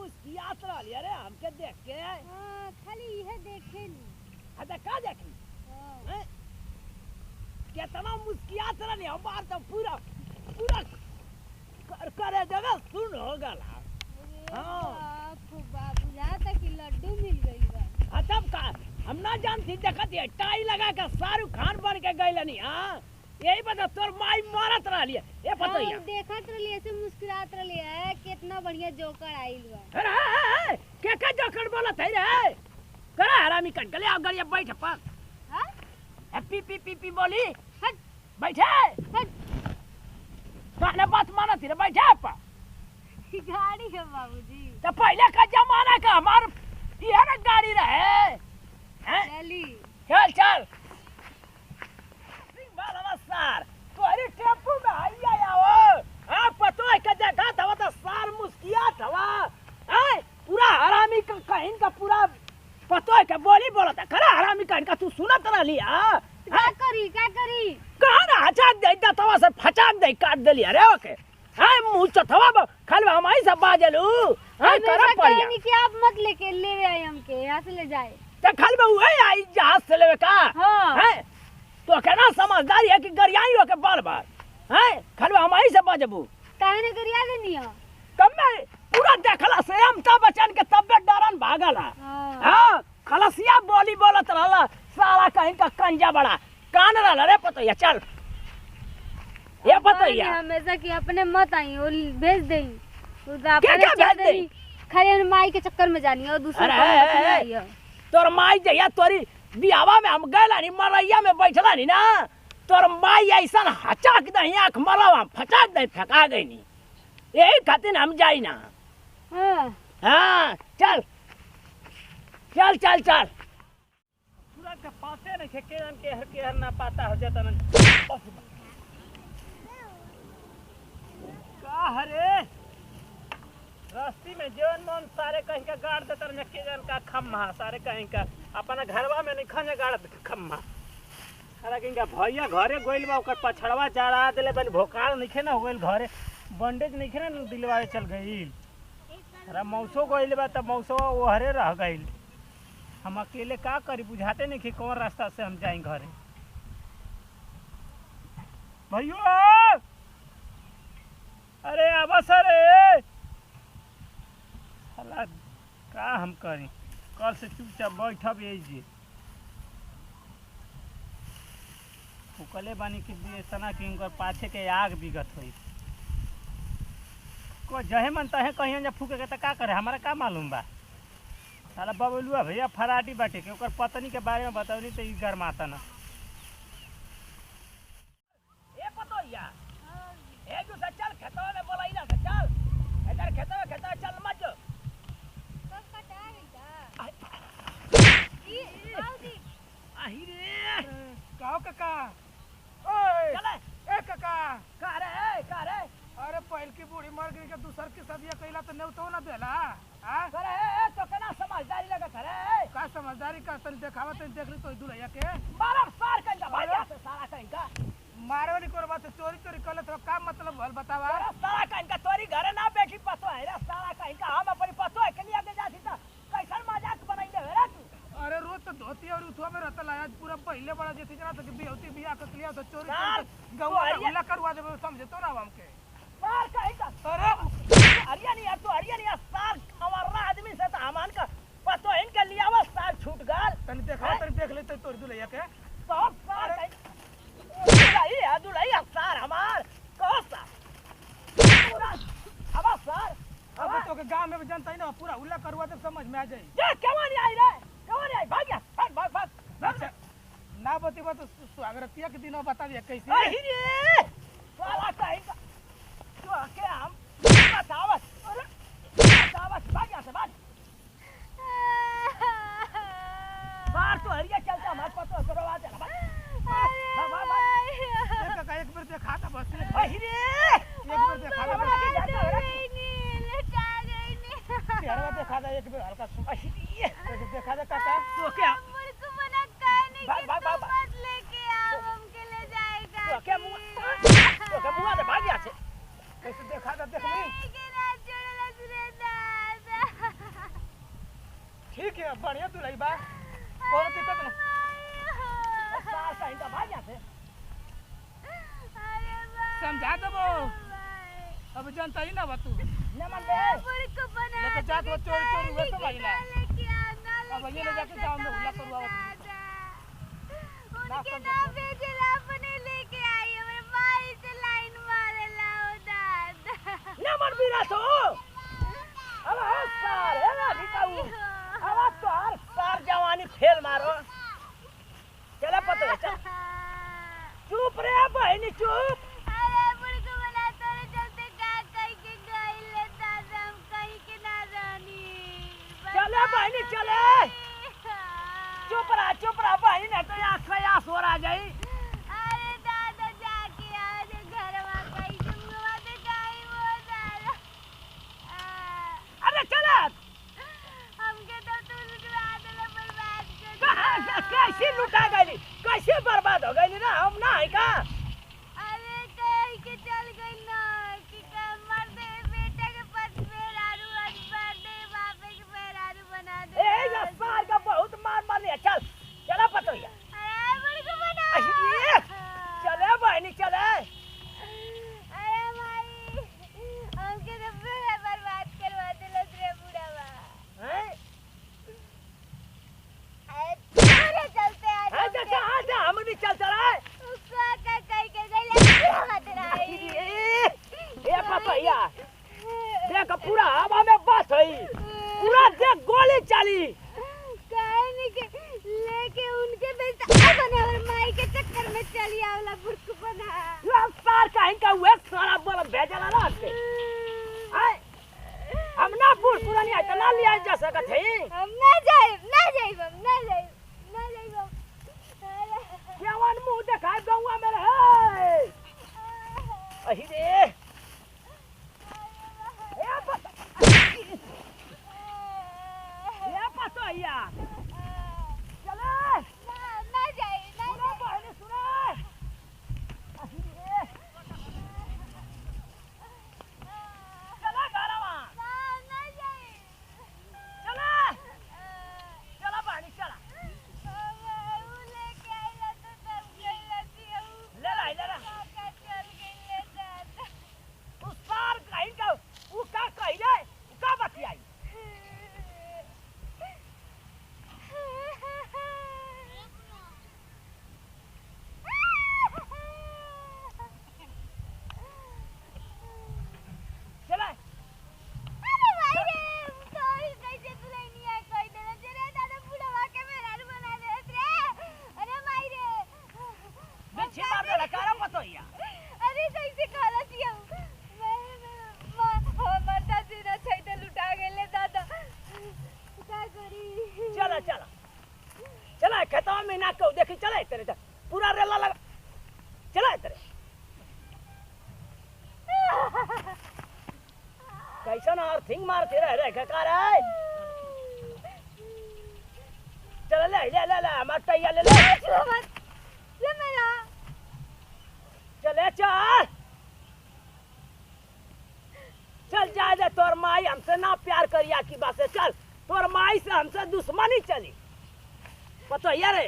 मुस्कियात रहली अरे हमके देख के। हां खाली इहे देखे नी। अच्छा का देखी? हां कितना मुस्कियात रहली हमार तो पूरा पूरा करे जगह सुन हो गला। हां खूब बुझाता कि लड्डू मिल गई बा। अच्छा का हम ना जानती देखत है टाई लगा के शाहरुख खान बन के गइलनी। हां यही बता तोर माई मारत रहली ए पता है। देखत रहली ऐसे मुस्कुरात रहली है कितना बढ़िया जोकर आइल बा। अरे के जोकर बोलत है रे? करे हरामी कट गले आ गड़िया बैठ पर। हां पी पी पी पी बोली हट बैठे हट कहने बात मानत रे बैठे पर। गाड़ी है बाबूजी। तो पहले का जमाना का हमार ये ना गाड़ी रहे हैं। चली चल चल सर तोरी टेम्पू में आइया आओ। हां पतो है के जगह था तो सार मुस्कियात हवा। हां पूरा हरामी का कहीं का पूरा पतो है के बोली बोलत है खरा हरामी कहीं का तू सुनत रहली। हां क्या करी कहां ना हचाक दे दतवा से फचाक दे काट देली अरे ओके। हां मुंह चथवा खाली हमाई से बाजलू। हां करा पड़िया नहीं कि आप मत लेके ले आए हमके यहां से ले जाए तो खाली में वही आई जहाज से लेवे का। हां हैं तो कहना समझदारी है कि गरियाई हो के बार बार। हैं खाली हमाई से बाजबू काहे ने गरिया देनी है। कब में पूरा देखला से अमिताभ बच्चन के तबियत डरन भागला। हां खलसिया बोली बोलत रहला साला कहीं का कंजा बड़ा कान रहला रे पतो या चल ये पतो या हमेशा कि अपने मत आई वो भेज देई उदा क्या अपने भेज देई खाली माई के चक्कर में जानी और दूसरे को नहीं आई है। तोर माई जया तोरी बियावा में हम गइला नी मरैया में बैठला नी ना तोर माई ऐसन हचाक दही आंख मरवा फचाक दही फेंका गई नी यही खातिर हम जाई ना। हां हां चल चल चल चल पूरा के पाते नहीं के हर ना पाता हो जाता ना का हरे रास्ते में जवन मन सारे कहीं का गाड़ देतर न के जन का खम्मा सारे कहीं का अपना घरवा में नहीं खने गाड़ खम्मा सारा कहीं का भैया घरे गोइल बा ओकर पछड़वा चढ़ा देले बन भोकाल नहीं ना होइल घरे बंडेज नहीं ना दिलवाए चल गइल। अरे मौसो गइल बा त मौसो ओहरे रह गइल। हम अकेले का करी बुझाते नहीं कि कौन रास्ता से हम जाएं घरे। भैया अरे आवास रे साला का हम करी कल से चुपचाप बैठब यही फुकले बानी कि सना कि उनकर पाछे के आग बिगत हुई को जहे मन तहे कहीं जा फूके के त का करे हमारा का मालूम बा। साला बबलुआ भैया फराटी बाटे के ओकर पत्नी के बारे में बतावनी तो ई गरमाता ना ए पतोया ए जो चल खेतवा में बोलाइला से चल इधर खेतवा चल मत जो सब कटा गई का ई आउदी आही रे काओ काका ओए चले ए काका का रे अरे पहल की बूढ़ी मर गई के दूसर के सदिया कइला तो नेउ तो ना देला हां करे तो केना समझदारी लगा करे का समझदारी का तन देखावा तन देख ली तो दुलैया के बारह साल का भाई से सारा कहीं का मारो नहीं करबा तो चोरी चोरी कर तो का मतलब भल बतावा। अरे सारा कहीं का तोरी घरे ना बैठी पतो है रे सारा कहीं का हम अपनी पतो है के लिए आगे जाती था कैसन मजाक बनाइले रे तू। अरे रोज तो धोती और उठवा में रहता आज पूरा पहले बड़ा जैसे जना तो बिहौती बियाह कर लिया तो चोरी गौवा हमला करवा देबे समझे तो ना हमके सार कहीं का अरे हरिया नहीं सार हमारा आदमी से तो हमान का पतो इनके लिए आवा सार छूट गल तन देखा तन देख ले तो तोरी दुलैया के सब सार दुलैया सार हमार कहो सार अब सार अब तो के गांव में जनता ही ना पूरा हुल्ला करवा तो समझ में आ जाई ये क्यों नहीं आई रे क्यों नहीं आई भाग जा भाग अच्छा ना बतीबा तो स्वागतिया के दिन बता दिया कैसे अरे रे साला कहीं का तो के हम बतावत अरे बतावत भाग जा से भाग बाहर तो हरिया चलता मत पतो करवा दे भाग एक बार देखा था बस अरे रे एक बार देखा था चेहरा देखा था एक बार हल्का सुमाशी देखा था काका तो क्या मुझको मना कहने भाग, की भाग, भाग, मत लेके आओ हमके ले जाएगा तो क्या मुंह तो क्या मुंह से भाग गया से कैसे देखा था रही बा कोनो दिक्कत नहीं सार कहीं का भाग जाते समझा देबो अब जानता ही ना बा तू न मन दे लेके जात वो चोरी चोरी हुए सब आइला अब ये ले जाके गांव में हुला करवावत उनके ना भेजला अपने लेके आई हमरे भाई से लाइन मारे लाओ दादा न मन बिना तो अब सार है ना दिखाऊ अब तो हर सार जवानी फेल मारो चला पता है चल चुप रे बहनी चुप अरे बुड़को बना तोरे चलते का कहीं के गइले दादा हम कहीं के ना रानी चले बहनी चले चुप रहा बहनी नहीं तो यहाँ खयास हो रहा जाई अरे दादा जाके आज घरवा कहीं के मुंहवा से कहीं वो दादा अरे चला हमके तो तू लुटवा देला बर्बाद कर कहाँ कैसे लुटा गई कैसे बर्बाद हो गई ना हम ना है का अरे कहीं के चल गई ना कि मर दे बेटा के पत मेहरारू आज बर्थडे बापे के मेहरारू बना दे ए ये सार का बहुत मार लिया चल चला पता है अरे बुड़को बना अरे चले बहनी चले अरे भाई हमके तो पूरा बर्बाद करवा देला रे बुढ़ावा हैं अरे चलते आज है जा कहाँ जा हम नहीं चल चला उसको का कहीं के गइले मत रही ये पपैया देख पूरा हवा में बस है पूरा देख गोली चली कहने के लेके उनके बेटा बने और माई के चक्कर में चली आवला बुड़को बना ये सार कहीं का हुए सारा बोल भेजला ना के हाय हम ना पूर पूरा नहीं है ना लिया जा सकत है हम ना जाए जवान मुंह दिखाए गौवा में रहे अही रे ये पतैया चले ना जाए सुनो बहनी सुनो अही रे चला घरवा ना जाए चला चला बहनी चला वो लेके आइला तो तब गइला थी ले ला काका चल गइले दादा उस सार कहीं का वो का कहिले का बतियाई चला अरे भाई रे सॉरी कैसे दुल्हनिया कह देला रे दादा बुढ़वा के मेहरारू बना दे रे अरे भाई रे बिच्छी मार दे लकारा पतैया अरे कैसे खाला दिया मैं मरता सीना छैते लुटा गेले दादा का करी चला खेतवा में ना को देखी चला तेरे पूरा रेला लगा चला तेरे कैसा ना अर्थिंग मारते रह का रे चल ले हमार टैया ले ये मेरा चले चल जा दे तोर माई हमसे ना प्यार करिया की बात है चल तोर माई से हमसे दुश्मनी चली पता रे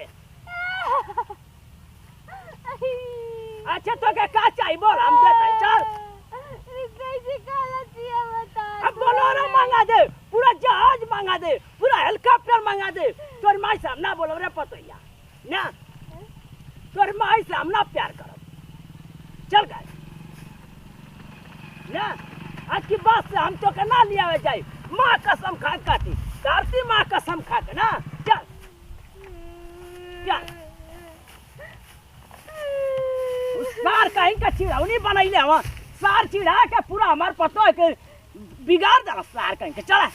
अच्छा तो क्या का चाहिए बोल हम देते हैं चल कैसे खाला दिया बता अब बोलोरो मांगा दे पूरा जहाज मांगा दे पूरा हेलीकॉप्टर मांगा दे तोर माई से हम ना बोलो रे पतैया ना तोर माई से हम ना प्यार करो चल गए ना आज की बात से हम तो के ना लिया जाए माँ कसम खा काटी कार्ती माँ कसम खा के ना चल चल उस सार कहीं का चिड़ौनी बनैले हवा सार चिढ़ा के पूरा हमार पतो के बिगाड़ दला सार कहीं के चला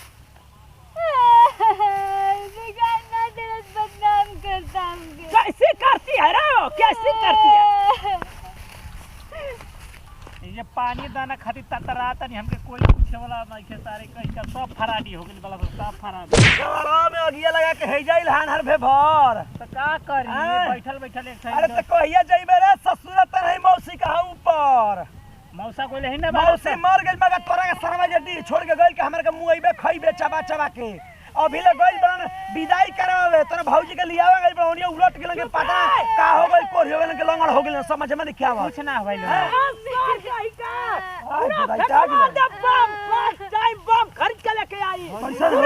बिगाड़ना तेरा बदनाम करता हमके कैसे करती है रे वो कैसे करती है ये पानी दाना खातिर ततराता नहीं हमके कोई पूछे वाला नहीं के सारे कहीं का सब फराडी हो गइल वाला सब फराडी चलो में अगिया लगा के हे जाइल हान हर भे भर तो का करी बैठल एक अरे साइड तो कहिया जइबे रे ससुर त नहीं मौसी कहा ऊपर मौसा कोई नहीं ना मौसी मर गइल मगर तोरा के सरवा जल्दी छोड़ के गइल के हमर के मुंह आइबे खइबे चबा चबा के अभी ले गइल बन विदाई करावे तोरा भौजी के लियावे गइल बन ओनिया उलट गेलन के पता का हो गइल कोर हो गेलन के लंगड़ हो गेलन समझ में नहीं क्या आवा कुछ ना भइल बम खरीद के लेके आई पैसा हो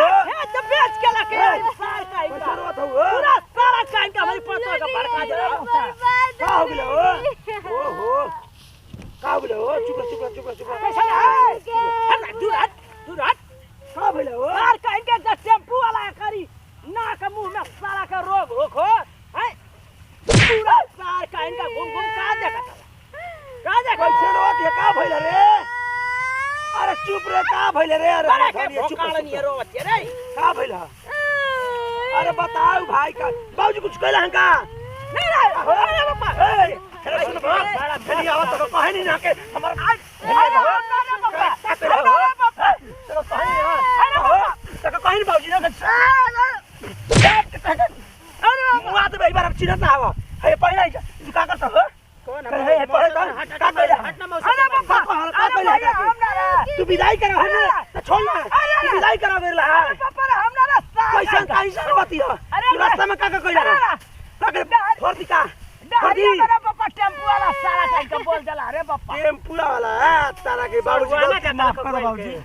तो बेच के लेके आई सार का पैसा रोत हो पूरा सारा काइन का हमारी पत्ता का भड़का दे का हो गेल हो ओहो का हो गेल हो चुप पैसा है दूर हट का भेल हो सार काइन के टेम्पू वाला करी ना के मुंह में सारा का रोग हो है पूरा सार काइन का घूम घूम का देखा पैसा रोत ये का भेल रे अरे चुप रे का भेल रे अरे चुप नहीं रोवत रे का भेल अरे बताओ भाई का बाबूजी कुछ कहला हन का नहीं अरे बाबा अरे सुन बड़ा फेरी आवत तो कहे नहीं ना के हमर चलो कहीं बाबूजी ना अरे मुआ तो भाई बार चिन्हत ना आवा हे पहिला तू का करत हो कौन है पढ़े का कहला हटना मौसी तू विदाई करा हम तो छोड़ ना तू विदाई करा बेरला कैसा कैसा बाती हो तू रास्ता में का कहला छोड़ दी का टेम्पू वाला सारा टाइम का बोल चला रे बापा टेम्पू वाला तारा के बाबूजी को माफ कर बाबूजी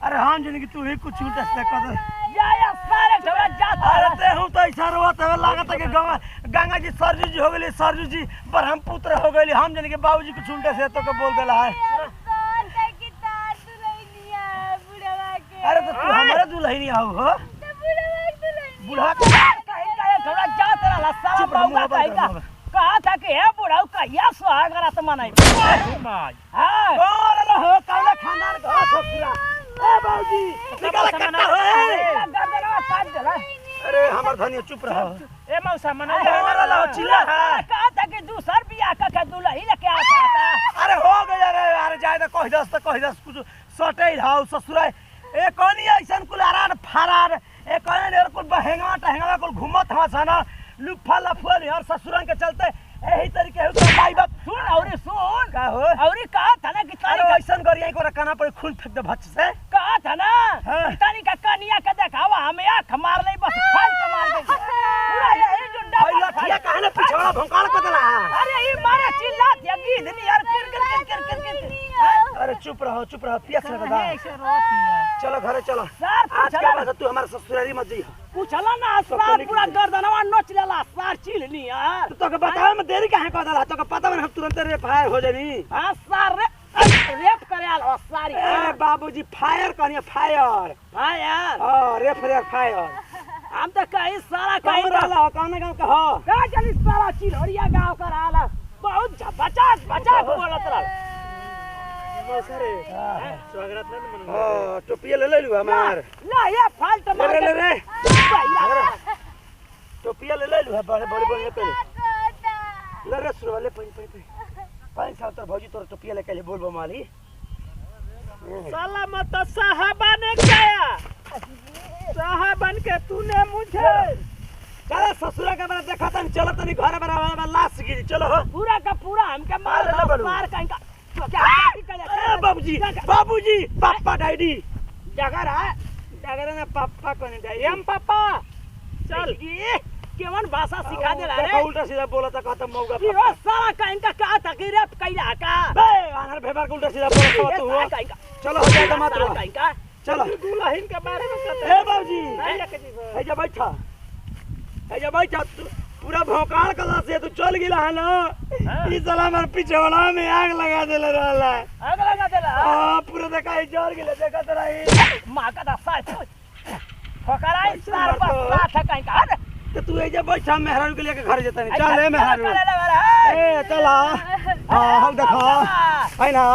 अरे हम जिंदगी तू ही कुछ उल्टा से कर दे या सारे झगड़ा जाता अरे ते हूं तो ऐसा रोत है लागत है कि गंगा जी सरजू जी हो गेली सरजू जी ब्रह्मपुत्र हो गेली हम जिंदगी बाबूजी कुछ उल्टे से तो के बोल देला है अरे तो तू हमारे दुल्हनी आओ हो बूढ़ा थोड़ा जात रहा सारा बाबा कहेगा कहा था कि हे बुढ़ाऊ कहिया सुहाग रात मनाई हां कौन रहो कौन खानदान का हो पूरा ए बाबूजी निकाल कट्टा हो गर्दनवा काट देला अरे हमर धनिया चुप रहो ए मौसा मना हमारा ला चिल्ला है कहा था कि दूसर बियाह का दुल्ही लेके आ था अरे हो गया रे अरे जाए तो कह दस कुछ सटे हाउ ससुरा ए कोनी ऐसन कुल आरान फरार ए कोनी और कुल बहेंगा टहेंगा कुल घुमत हसन लुफा लफुल यार ससुरन के चलते यही तरीके है तो भाई बाप सुन सुन का हो औरी कहा था ना कि अरे ऐसन गरिया को रखना पर खून फेंक दे भच से कहा था ना हाँ। तानी का कनिया का देखावा हमें आंख मार नहीं बस फाल्ट मार दे पूरा यही जो भाई लठिया काहे ना पिछवाड़ा भौंकाल कर देला अरे ये मारे चिल्ला दिया गीधनी यार किर अरे चुप रहो पियस लगा ऐसे रोती है चलो घरे चलो सर आज के बाद तू हमारे ससुरारी मत जइहो पूछला ना सार पूरा गर्दनवा नोच लेला सार चिल्हनी यार तो के बतावे में देरी काहे कर देला तो के पता में हम तुरंत रे फायर हो जानी हां सार रेप करे आल सारी ए बाबूजी फायर कहनी फायर हां यार हां रेफर फायर हम तो कहीं सारा कहीं कहीं रहला कौन गांव का हो का चली सारा चिल्हरिया गांव का रहला बहुत बचा बोलत रहा मौसा रे स्वागत ना मन हां टोपिया ले लू हमार ला ये फाल्ट मार ले रे भैया टोपिया ले लू बड़े बड़े पे ले रे सुरवा ले पे 5 साल तक भौजी तोर टोपिया लेके ले बोल माली साला मत साहबा ने क्या साहबन के तूने मुझे चल ससुरा का बड़ा देखा तन चलो तनी घर बराबर लाश गिरी चलो हो पूरा का पूरा हमके मार कहीं का ए बाबूजी पापा डैडी जगह है डगर ना पापा कोने डैडी एम पापा चल ये केवन भाषा सिखा दे रे उल्टा सीधा बोला था कहता मौगा ये सारा कहीं का कहा था कि रेप कइला का बे आनर भेबर उल्टा सीधा बोला तो हुआ चलो हो जाएगा मत रो कहीं का चलो दुल्हन के बारे में कहते ए बाबूजी है जा बैठा पूरा भौकाल कला से तू चल गिला है ना ई साला हमर पीछे वाला में आग लगा देले रहला आग लगा देला हां पूरा देखा ई जोर गिले देखत रही मां का दसा फकराई सार बस साथ है कहीं का तो तू एजे बैठा मेहरारू के लेके घर जता नहीं चल ए मेहरारू ए चला हां हम देखो है ना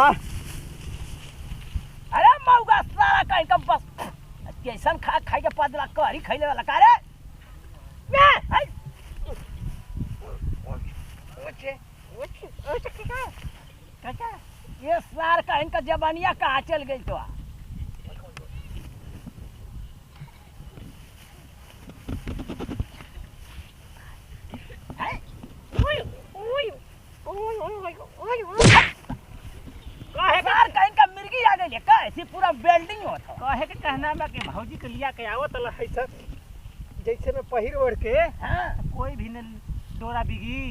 अरे मौगा सारा कहीं का बस कैसन खाई के पदला करी खइले वाला का रे ये सार का इनका जबानिया कहाँ चल गई तो सार का इनका मिर्गी आ गई गई का ऐसी पूरा बिल्डिंग होता कहे के कहना बा कि भौजी के लिया के आवत ल है सर जैसे में पहिर ओढ़ के हां कोई भी न डोरा बिगी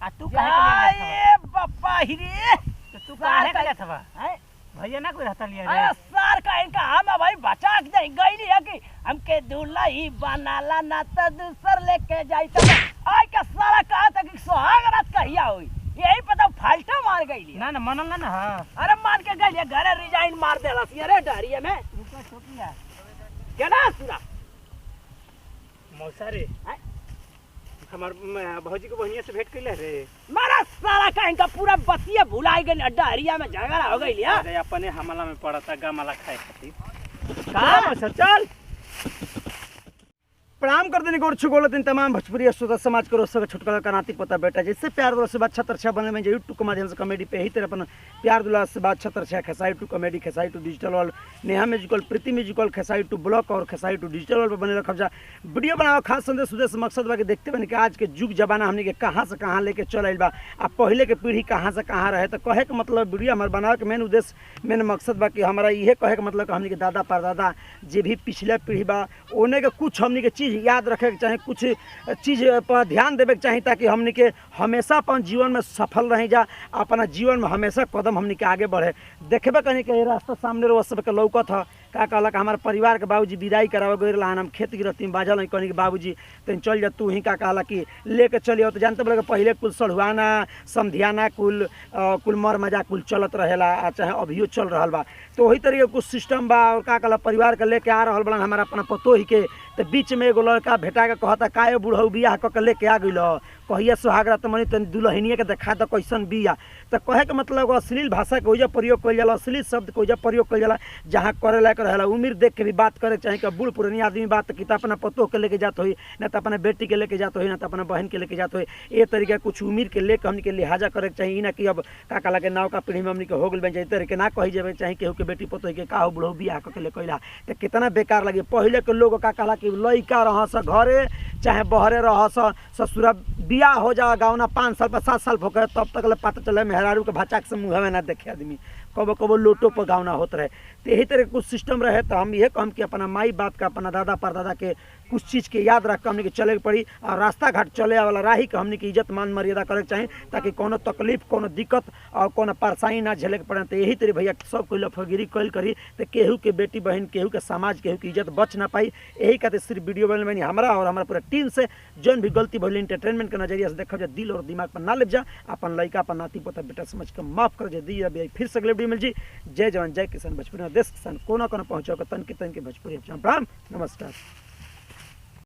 आ तू काहे के लिया जाए बापा हिरे तो तू काहे के लिया था हैं भैया ना कोई रहता लिया अरे रे सर का इनका हम भाई बचा के नहीं गई है कि हमके दुल्ही बनाला ना तो दूसर लेके जाई तो आई का सारा कहा था कि सुहाग रात कहिया हुई यही पता फाल्टा मार गई ना ना मनल ना हां अरे मान के गई घरे रिजाइन मार देला अरे डरिए में रुका छोटिया क्या ना सुना मौसा रे हैं? हमार भौजी को बहनिया से भेंट कैले रे मारा सारा का इनका पूरा बतिया भुलाई गई अड्डा हरिया में झगड़ा हो गई लिया अरे अपने हमला में पड़ता गमला खाए खातिर का मौसा चल प्रणाम कर देने गोड़ छुगोल दिन तमाम भोजपुरी श्रोता समाज करो सब छुटकारा का नाती पता बेटा जैसे प्यार दुला से बात छतरछा बनने में यूट्यूब के माध्यम से कॉमेडी पे ही तरह अपन प्यार दुला से बात छतरछा Khesari to comedy Khesari to digital world Neha musical Preeti musical Khesari to block और खेसाई टू डिजिटल वर्ल्ड पर बने खबजा वीडियो बनाओ खास संदेश उद्देश्य मकसद बा कि देखते बने कि आज के युग जमाना हमने के कहाँ से कहाँ लेके चल आइल बा आ पहले के पीढ़ी कहाँ से कहाँ रहे तो कहे के मतलब वीडियो हमारे बनावे के मेन उद्देश्य मेन मकसद बा कि हमारा इहे कहे के मतलब कि हमने के दादा परदादा जे भी पिछले पीढ़ी बा ओने के कुछ हमने के चीज़ याद रखे के चाहे कुछ चीज़ पर ध्यान देवे के चाही ताकि हमने के हमेशा अपन जीवन में सफल रही जा अपना जीवन में हमेशा कदम हमने के आगे बढ़े देखेबे कहीं के रास्ता सामने रो सब के लौकत है का कहलक हमारे परिवार के बाबूजी विदाई करावे गए रहन हम खेत गिरती में बाजल नहीं कहनी कि बाबूजी तन चल जा तू ही का कहला कि लेके चलियो तो जानते बोले पहले कुल सढ़ुआना समधियाना कुल मर मजा कुल चलत रहेला आ चाहे अभियो चल रहा बा तो वही तरीके कुछ सिस्टम बा और का कहला परिवार के लेके आ रहा बड़ा हमारा अपना पतो ही के तो बीच में एगो लड़का भेटा के कहता काहे बुढ़ऊ बियाह क के लेके आ गइल कहिया सुहागरा तो मनी तन दुल्हनिया के देखा दो कैसन बिया तो कहे के मतलब अश्लील भाषा के ओइजा प्रयोग कइल जाला अश्लील शब्द के ओइजा प्रयोग कइल जाला जहाँ करे लायक रहेला उम्र देख के भी बात करे चाहे कि बूढ़ पुरानी आदमी बात कि अपना पतोह के लेके जात होई ना तो अपना बेटी के लेके जात होई ना तो अपना बहन के लेके जात होई ये तरीका कुछ उम्र के लेके हमनी के लिहाजा करे के चाहिए ना कि अब का कहला के नाव का पीढ़ी में हमनी के हो गइल बन जाए तरीके ना कही जाए चाहे केहू के बेटी पतोह के का हो बुढ़ऊ बियाह क के ले कइला तो कितना बेकार लगे पहले के लोग का कहला कि लइका रहस घरे चाहे बहरे रहस ससुरा बियाह हो जा गाँव 5 साल पर 7 साल होकर तब तक पता चले मेहरारू के भचाक से मुँह में ना देखे आदमी कबो कबो लोटो पर गाँव होत रहे तो यही तरह कुछ सिस्टम रहे तो हम ये कहम कि अपना माई बाप का अपना दादा परदादा के कुछ चीज़ के याद रख के हमने के चले के पड़ी और रास्ता घाट चले वाला राही के हमने की इज्जत मान मर्यादा करे के चाही ताकि कोनो तकलीफ कोनो दिक्कत और कोनो परेशानी ना झेले के पड़े तो यही तरह भैया सब कोई लफगिरी कल करी तो केहू के बेटी बहन केहू के समाज केहू की इज्जत बच ना पाई यही कहते सिर्फ वीडियो बनने में हमारा और हमारा पूरा टीम से जौन भी गलती भले इंटरटेनमेंट के नजरिया से देखा जाए दिल और दिमाग पर ना ले जा अपन लड़का अपन नाती पोता बेटा समझ के माफ कर दी फिर से अगले वीडियो मिल जी जय जवान जय किसान भोजपुरी देश किसान कोना कोना पहुँचो तन के भोजपुरी प्रणाम नमस्कार।